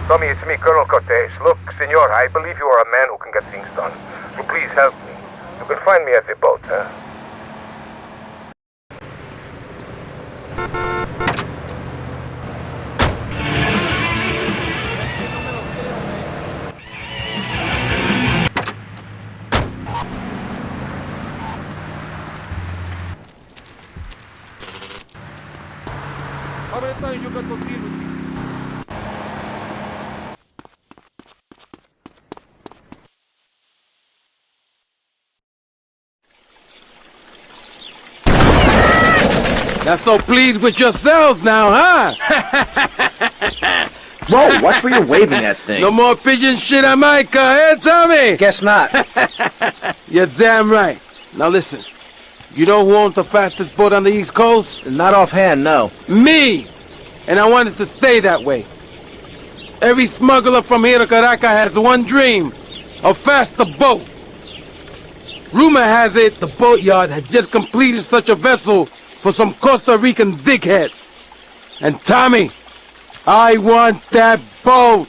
Tommy, it's me, Colonel Cortez. Look, senor, I believe you are a man who can get things done. So please help me. You can find me at the boat, huh? Not so pleased with yourselves now, huh? Whoa, watch where you're waving that thing. No more pigeon shit on my car, eh, Tommy? Guess not. You're damn right. Now listen, you know who owns the fastest boat on the East Coast? Not offhand, no. Me! And I want it to stay that way. Every smuggler from here to Caracas has one dream, a faster boat. Rumor has it the boatyard has just completed such a vessel for some Costa Rican dickhead. And Tommy, I want that boat.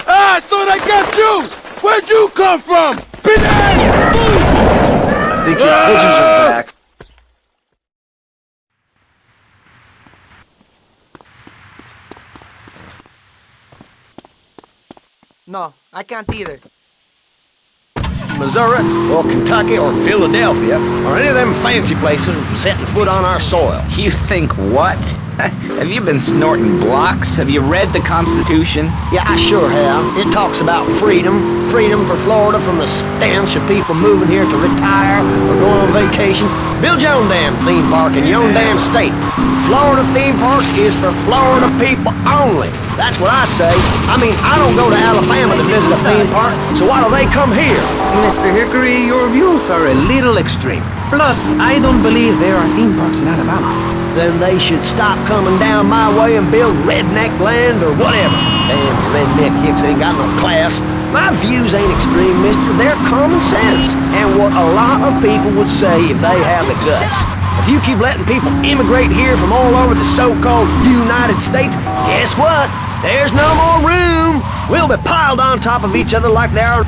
Ah, I thought I got you! Where'd you come from? Pinhead! I think your pigeons are back. No, I can't either. Missouri, or Kentucky, or Philadelphia, or any of them fancy places setting foot on our soil. You think what? Have you been snorting blocks? Have you read the Constitution? Yeah, I sure have. It talks about freedom. Freedom for Florida from the stench of people moving here to retire or go on vacation. Build your own damn theme park in your own damn state. Florida theme parks is for Florida people only. That's what I say. I mean, I don't go to Alabama to visit a theme park, so why do they come here? Mr. Hickory, your views are a little extreme. Plus, I don't believe there are theme parks in Alabama. Then they should stop coming down my way and build redneck land or whatever. Damn redneck hicks ain't got no class. My views ain't extreme, mister. They're common sense. And what a lot of people would say if they have the guts. If you keep letting people immigrate here from all over the so-called United States, guess what? There's no more room. We'll be piled on top of each other like they are.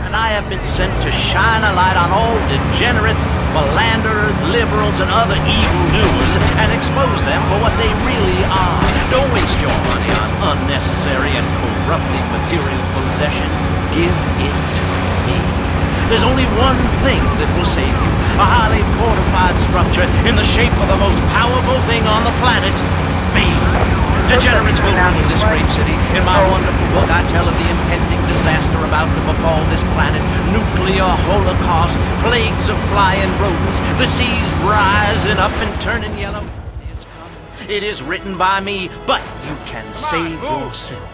And I have been sent to shine a light on all degenerates, philanderers, liberals, and other evildoers, and expose them for what they really are. Don't waste your money on unnecessary and corrupting material possessions. Give it to me. There's only one thing that will save you. A highly fortified structure in the shape of the most powerful thing on the planet. Me. Degenerates will rule this great city. In my wonderful book, I tell of the impending disaster about to befall this planet. Nuclear holocaust, plagues of flying rodents, the seas rising up and turning yellow. It's coming. It is written by me, but you can save yourself.